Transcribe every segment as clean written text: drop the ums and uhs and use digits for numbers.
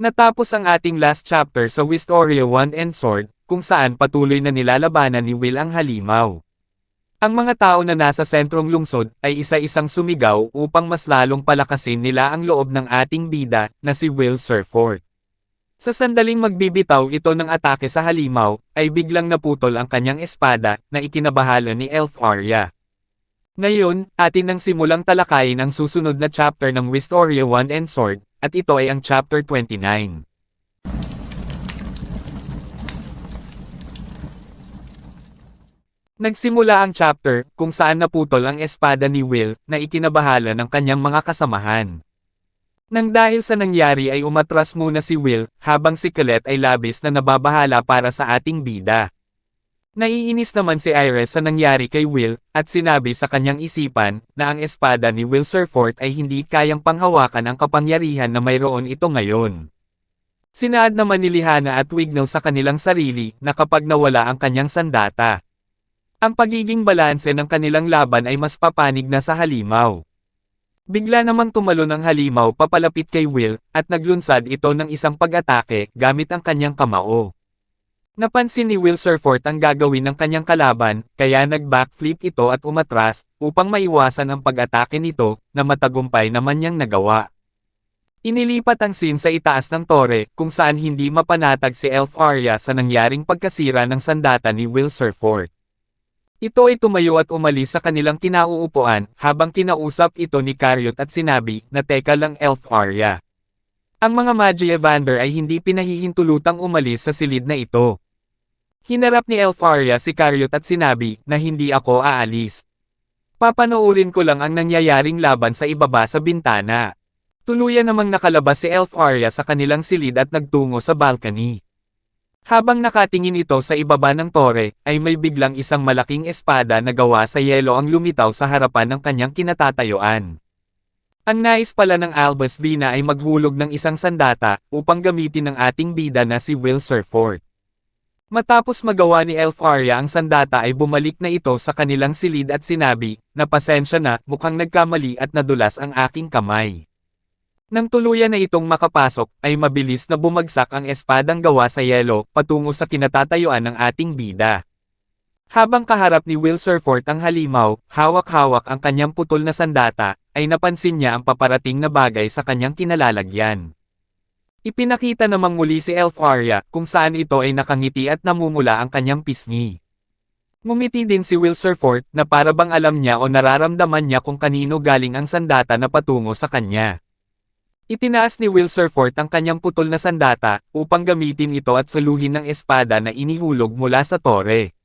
Natapos ang ating last chapter sa Wistoria Wand and Sword, kung saan patuloy na nilalabanan ni Will ang halimaw. Ang mga tao na nasa sentrong lungsod ay isa-isang sumigaw upang mas lalong palakasin nila ang loob ng ating bida na si Will Surfort. Sa sandaling magbibitaw ito ng atake sa halimaw, ay biglang naputol ang kanyang espada na ikinabahala ni Elf Arya. Ngayon, atin nang simulang talakayin ang susunod na chapter ng Wistoria Wand and Sword, at ito ay ang chapter 29. Nagsimula ang chapter kung saan naputol ang espada ni Will na ikinabahala ng kanyang mga kasamahan. Nang dahil sa nangyari ay umatras muna si Will, habang si Colette ay labis na nababahala para sa ating bida. Naiinis naman si Iris sa nangyari kay Will, at sinabi sa kanyang isipan na ang espada ni Will Surfort ay hindi kayang panghawakan ang kapangyarihan na mayroon ito ngayon. Sinaad naman ni Lihana at Wignell sa kanilang sarili na kapag nawala ang kanyang sandata, ang pagiging balanse ng kanilang laban ay mas papanig na sa halimaw. Bigla namang tumalon ang halimaw papalapit kay Will, at naglunsad ito ng isang pag-atake gamit ang kanyang kamao. Napansin ni Will Surfort ang gagawin ng kanyang kalaban, kaya nag-backflip ito at umatras, upang maiwasan ang pag-atake nito, na matagumpay naman niyang nagawa. Inilipat ang scene sa itaas ng tore, kung saan hindi mapanatag si Elf Arya sa nangyaring pagkasira ng sandata ni Will Surfort. Ito ay tumayo at umalis sa kanilang kinauupuan, habang kinausap ito ni Cariot at sinabi, na teka lang Elf Arya. Ang mga Magi Evander ay hindi pinahihintulutang umalis sa silid na ito. Hinarap ni Elf Arya si Cariot at sinabi, na hindi ako aalis. Papanoorin ko lang ang nangyayaring laban sa ibaba sa bintana. Tuluyan namang nakalabas si Elf Arya sa kanilang silid at nagtungo sa balcony. Habang nakatingin ito sa ibaba ng tore, ay may biglang isang malaking espada na gawa sa yelo ang lumitaw sa harapan ng kanyang kinatatayuan. Ang nais pala ng Albus Vina ay maghulog ng isang sandata, upang gamitin ng ating bida na si Will Surfort. Matapos magawa ni Elf Arya ang sandata ay bumalik na ito sa kanilang silid at sinabi, na pasensya na, mukhang nagkamali at nadulas ang aking kamay. Nang tuluyan na itong makapasok, ay mabilis na bumagsak ang espadang gawa sa yelo, patungo sa kinatatayuan ng ating bida. Habang kaharap ni Will Surfort ang halimaw, hawak-hawak ang kanyang putol na sandata, ay napansin niya ang paparating na bagay sa kanyang kinalalagyan. Ipinakita namang muli si Elf Arya, kung saan ito ay nakangiti at namumula ang kanyang pisngi. Ngumiti din si Will Surfort, na para bang alam niya o nararamdaman niya kung kanino galing ang sandata na patungo sa kanya. Itinaas ni Will Surfort ang kanyang putol na sandata, upang gamitin ito at suluhin ng espada na inihulog mula sa tore.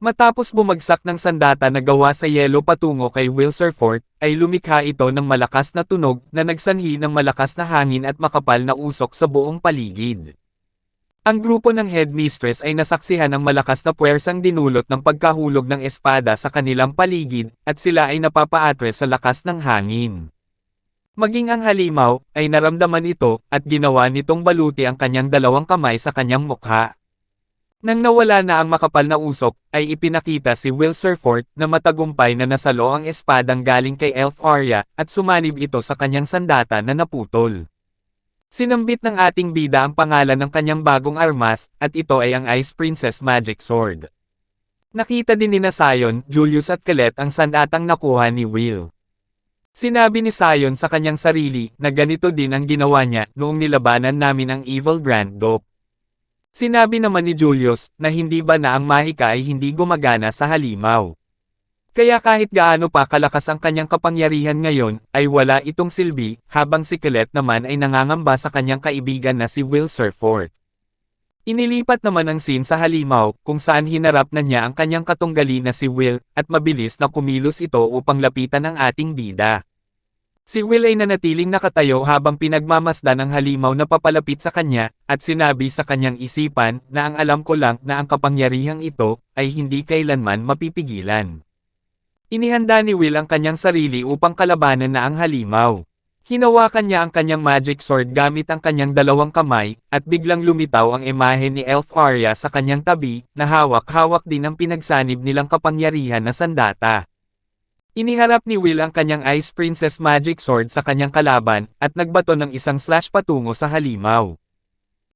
Matapos bumagsak ng sandata na gawa sa yelo patungo kay Will Surfort, ay lumikha ito ng malakas na tunog na nagsanhi ng malakas na hangin at makapal na usok sa buong paligid. Ang grupo ng headmistress ay nasaksihan ng malakas na puwersang dinulot ng pagkahulog ng espada sa kanilang paligid, at sila ay napapaatres sa lakas ng hangin. Maging ang halimaw, ay naramdaman ito, at ginawa nitong baluti ang kanyang dalawang kamay sa kanyang mukha. Nang nawala na ang makapal na usok, ay ipinakita si Will Surfort na matagumpay na nasalo ang espadang galing kay Elf Arya, at sumanib ito sa kanyang sandata na naputol. Sinambit ng ating bida ang pangalan ng kanyang bagong armas, at ito ay ang Ice Princess Magic Sword. Nakita din ni Sion, Julius at Colette ang sandatang nakuha ni Will. Sinabi ni Sion sa kanyang sarili na ganito din ang ginawa niya noong nilabanan namin ang Evil Grand Dope. Sinabi naman ni Julius na hindi ba na ang mahika ay hindi gumagana sa halimaw. Kaya kahit gaano pa kalakas ang kanyang kapangyarihan ngayon, ay wala itong silbi, habang si Colette naman ay nangangamba sa kanyang kaibigan na si Will Surfort. Inilipat naman ang scene sa halimaw, kung saan hinarap na niya ang kanyang katunggali na si Will, at mabilis na kumilos ito upang lapitan ang ating bida. Si Will ay nanatiling nakatayo habang pinagmamasdan ang halimaw na papalapit sa kanya, at sinabi sa kanyang isipan na ang alam ko lang na ang kapangyarihang ito ay hindi kailanman mapipigilan. Inihanda ni Will ang kanyang sarili upang kalabanan na ang halimaw. Hinawakan niya ang kanyang magic sword gamit ang kanyang dalawang kamay, at biglang lumitaw ang imahe ni Elf Arya sa kanyang tabi, na hawak-hawak din ang pinagsanib nilang kapangyarihan na sandata. Iniharap ni Will ang kanyang Ice Princess Magic Sword sa kanyang kalaban, at nagbato ng isang slash patungo sa halimaw.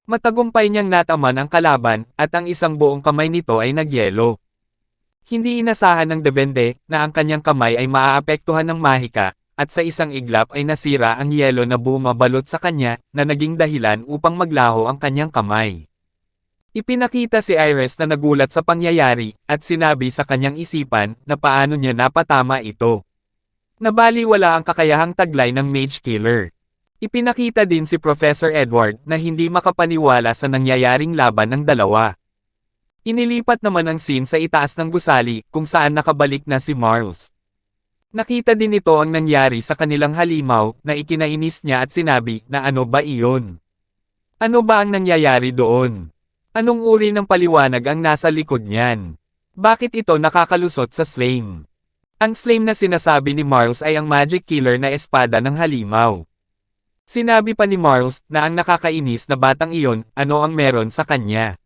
Matagumpay niyang nataman ang kalaban, at ang isang buong kamay nito ay nagyelo. Hindi inasahan ng Devende, na ang kanyang kamay ay maaapektuhan ng mahika, at sa isang iglap ay nasira ang yelo na bumabalot sa kanya, na naging dahilan upang maglaho ang kanyang kamay. Ipinakita si Iris na nagulat sa pangyayari, at sinabi sa kanyang isipan, na paano niya napatama ito. Nabaliwala ang kakayahang taglay ng Mage Killer. Ipinakita din si Professor Edward na hindi makapaniwala sa nangyayaring laban ng dalawa. Inilipat naman ang scene sa itaas ng gusali, kung saan nakabalik na si Marles. Nakita din ito ang nangyari sa kanilang halimaw, na ikinainis niya at sinabi, na ano ba iyon? Ano ba ang nangyayari doon? Anong uri ng paliwanag ang nasa likod niyan? Bakit ito nakakalusot sa slime? Ang slime na sinasabi ni Marles ay ang magic killer na espada ng halimaw. Sinabi pa ni Marles, na ang nakakainis na batang iyon, ano ang meron sa kanya?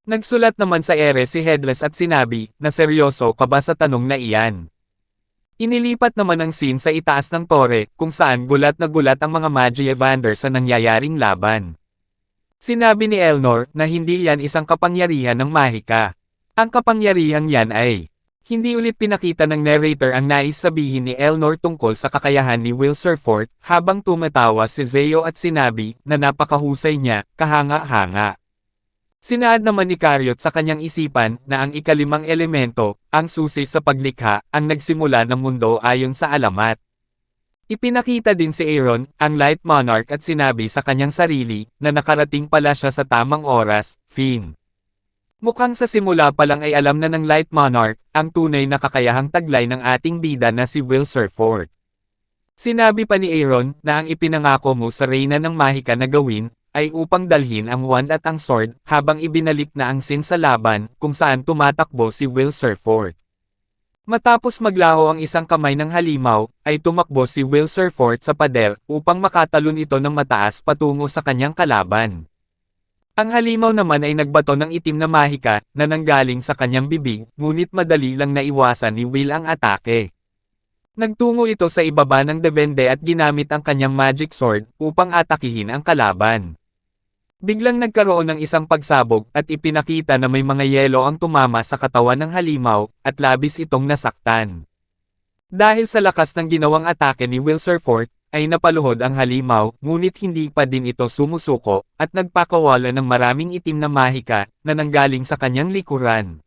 Nagsulat naman sa ere si Headless at sinabi, na seryoso ka ba sa tanong na iyan? Inilipat naman ang scene sa itaas ng tore, kung saan gulat na gulat ang mga Magi Evander sa nangyayaring laban. Sinabi ni Elnor, na hindi yan isang kapangyarihan ng mahika. Ang kapangyarihan yan ay, hindi ulit pinakita ng narrator ang nais sabihin ni Elnor tungkol sa kakayahan ni Will Surfort, habang tumatawa si Zeo at sinabi, na napakahusay niya, kahanga-hanga. Sinaad naman ni Cariot sa kanyang isipan, na ang ikalimang elemento, ang susi sa paglikha, ang nagsimula ng mundo ayon sa alamat. Ipinakita din si Aaron, ang Light Monarch at sinabi sa kanyang sarili, na nakarating pala siya sa tamang oras, Finn. Mukhang sa simula pa lang ay alam na ng Light Monarch, ang tunay na kakayahang taglay ng ating bida na si Will Surfort. Sinabi pa ni Aaron, na ang ipinangako mo sa Reyna ng Mahika na gawin, ay upang dalhin ang wand at ang sword, habang ibinalik na ang scene sa laban, kung saan tumatakbo si Will Surfort. Matapos maglaho ang isang kamay ng halimaw, ay tumakbo si Will Surfort sa pader, upang makatalon ito ng mataas patungo sa kanyang kalaban. Ang halimaw naman ay nagbato ng itim na mahika, na nanggaling sa kanyang bibig, ngunit madali lang naiwasan ni Will ang atake. Nagtungo ito sa ibaba ng Devende at ginamit ang kanyang magic sword, upang atakihin ang kalaban. Biglang nagkaroon ng isang pagsabog, at ipinakita na may mga yelo ang tumama sa katawan ng halimaw, at labis itong nasaktan. Dahil sa lakas ng ginawang atake ni Will Surfort, ay napaluhod ang halimaw, ngunit hindi pa din ito sumusuko, at nagpakawala ng maraming itim na mahika, na nanggaling sa kanyang likuran.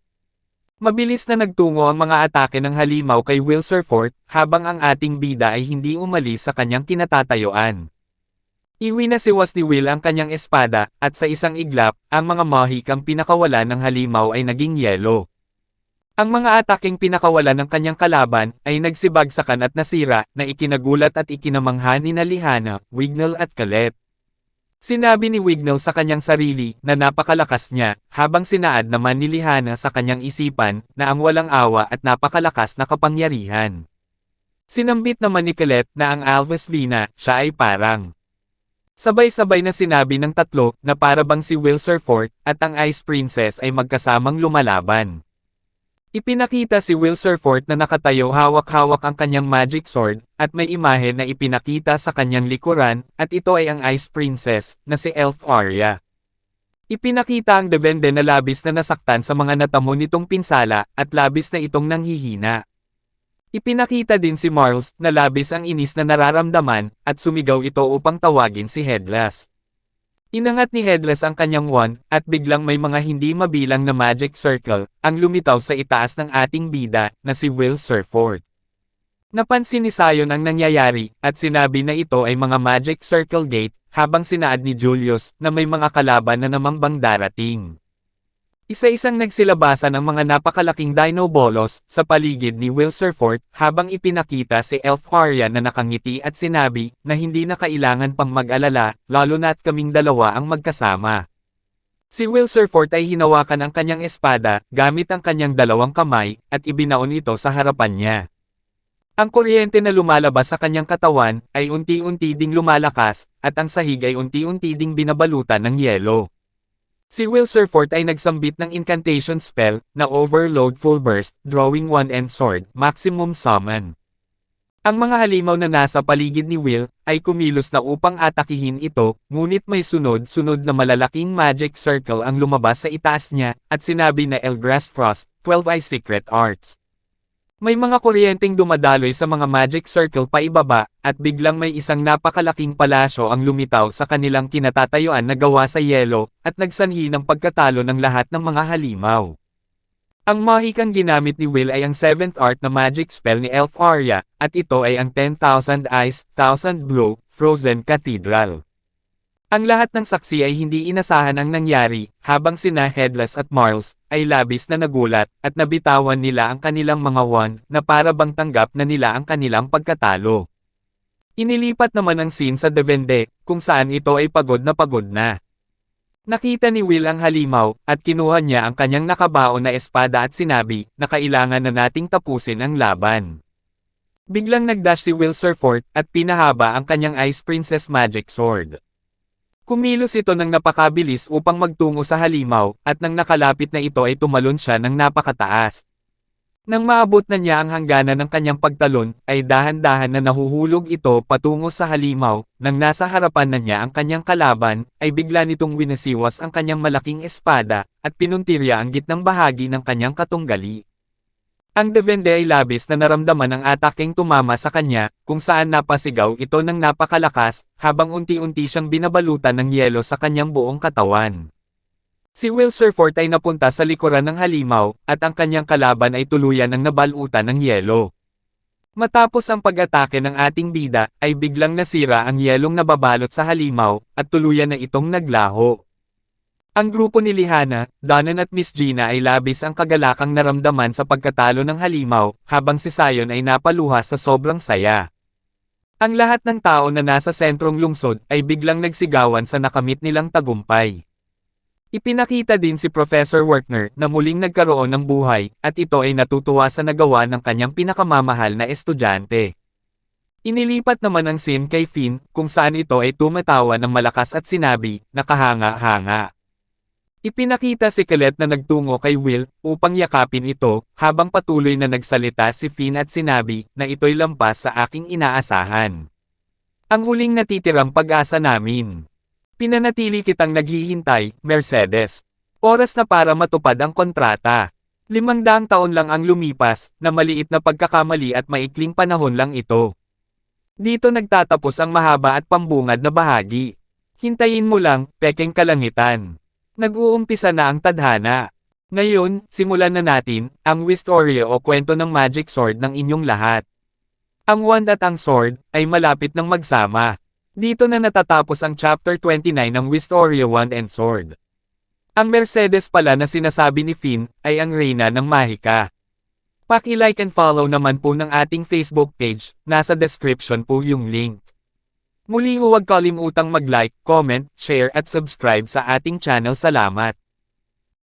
Mabilis na nagtungo ang mga atake ng halimaw kay Will Surfort, habang ang ating bida ay hindi umalis sa kanyang kinatatayuan. Iwinasiwas ni Will ang kanyang espada, at sa isang iglap, ang mga mahikang pinakawalan ng halimaw ay naging yelo. Ang mga ataking pinakawalan ng kanyang kalaban, ay nagsibagsakan at nasira, na ikinagulat at ikinamangha ni Lihana, Wignell at Colette. Sinabi ni Wignell sa kanyang sarili, na napakalakas niya, habang sinaad naman ni Lihana sa kanyang isipan, na ang walang awa at napakalakas na kapangyarihan. Sinambit naman ni Colette, na ang Alves Lina, siya ay parang. Sabay-sabay na sinabi ng tatlo, na para bang si Will Surfort, at ang Ice Princess ay magkasamang lumalaban. Ipinakita si Will Surfort na nakatayo hawak-hawak ang kanyang magic sword, at may imahe na ipinakita sa kanyang likuran, at ito ay ang Ice Princess, na si Elf Arya. Ipinakita ang Devende na labis na nasaktan sa mga natamo nitong pinsala, at labis na itong nanghihina. Ipinakita din si Marles, na labis ang inis na nararamdaman, at sumigaw ito upang tawagin si Headless. Inangat ni Headless ang kanyang wand, at biglang may mga hindi mabilang na magic circle, ang lumitaw sa itaas ng ating bida, na si Will Surfort. Napansin ni Sion ang nangyayari, at sinabi na ito ay mga magic circle gate, habang sinaad ni Julius, na may mga kalaban na namang darating. Isa-isang nagsilabasan ang mga napakalaking dino bolos, sa paligid ni Will Surfort, habang ipinakita si Elf Arya na nakangiti at sinabi, na hindi na kailangan pang mag-alala, lalo na't kaming dalawa ang magkasama. Si Will Surfort ay hinawakan ang kanyang espada, gamit ang kanyang dalawang kamay, at ibinaon ito sa harapan niya. Ang kuryente na lumalabas sa kanyang katawan, ay unti-unti ding lumalakas, at ang sahig ay unti-unti ding binabalutan ng yelo. Si Will Surfort ay nagsambit ng incantation spell na Overload Full Burst, drawing 1 end sword, maximum summon. Ang mga halimaw na nasa paligid ni Will ay kumilos na upang atakihin ito, ngunit may sunod-sunod na malalaking magic circle ang lumabas sa itaas niya, at sinabi na Elgrass Frost, 12 Eye Secret Arts. May mga kuryenteng dumadaloy sa mga magic circle paibaba, at biglang may isang napakalaking palasyo ang lumitaw sa kanilang kinatatayuan na gawa sa yelo, at nagsanhi ng pagkatalo ng lahat ng mga halimaw. Ang mahikang ginamit ni Will ay ang 7th art na magic spell ni Elf Arya, at ito ay ang 10,000 Eyes, 1,000 Blow, Frozen Cathedral. Ang lahat ng saksi ay hindi inasahan ang nangyari, habang sina Headless at Marls ay labis na nagulat, at nabitawan nila ang kanilang mga wand na para bang tanggap na nila ang kanilang pagkatalo. Inilipat naman ang scene sa Devende, kung saan ito ay pagod na. Nakita ni Will ang halimaw, at kinuha niya ang kanyang nakabaon na espada at sinabi na kailangan na nating tapusin ang laban. Biglang nagdash si Will Surfort at pinahaba ang kanyang Ice Princess Magic Sword. Kumilos ito ng napakabilis upang magtungo sa halimaw, at nang nakalapit na ito ay tumalon siya ng napakataas. Nang maabot na niya ang hangganan ng kanyang pagtalon, ay dahan-dahan na nahuhulog ito patungo sa halimaw. Nang nasa harapan na niya ang kanyang kalaban, ay bigla nitong winasiwas ang kanyang malaking espada, at pinuntirya ang gitnang bahagi ng kanyang katunggali. Ang Devende ay labis na naramdaman ang ataking tumama sa kanya, kung saan napasigaw ito ng napakalakas, habang unti-unti siyang binabalutan ng yelo sa kanyang buong katawan. Si Will Surfort ay napunta sa likuran ng halimaw, at ang kanyang kalaban ay tuluyan ng nabalutan ng yelo. Matapos ang pag-atake ng ating bida, ay biglang nasira ang yelong nababalot sa halimaw, at tuluyan na itong naglaho. Ang grupo ni Lihana, Danan at Miss Gina ay labis ang kagalakang naramdaman sa pagkatalo ng halimaw, habang si Sion ay napaluha sa sobrang saya. Ang lahat ng tao na nasa sentrong lungsod ay biglang nagsigawan sa nakamit nilang tagumpay. Ipinakita din si Professor Wertner na muling nagkaroon ng buhay, at ito ay natutuwa sa nagawa ng kanyang pinakamamahal na estudyante. Inilipat naman ang scene kay Finn, kung saan ito ay tumatawa ng malakas at sinabi, nakahanga-hanga. Ipinakita si Colette na nagtungo kay Will, upang yakapin ito, habang patuloy na nagsalita si Finn at sinabi, na ito'y lampas sa aking inaasahan. Ang huling natitirang pag-asa namin. Pinanatili kitang naghihintay, Mercedes. Oras na para matupad ang kontrata. 500 taon lang ang lumipas, na maliit na pagkakamali at maikling panahon lang ito. Dito nagtatapos ang mahaba at pambungad na bahagi. Hintayin mo lang, pekeng kalangitan. Nag-uumpisa na ang tadhana. Ngayon, simulan na natin, ang Wistorya o kwento ng Magic Sword ng inyong lahat. Ang wand at ang sword, ay malapit ng magsama. Dito na natatapos ang Chapter 29 ng Wistorya Wand and Sword. Ang Mercedes pala na sinasabi ni Finn, ay ang Reyna ng Mahika. Paki-like and follow naman po ng ating Facebook page, nasa description po yung link. Muli huwag kalimutang mag-like, comment, share at subscribe sa ating channel. Salamat!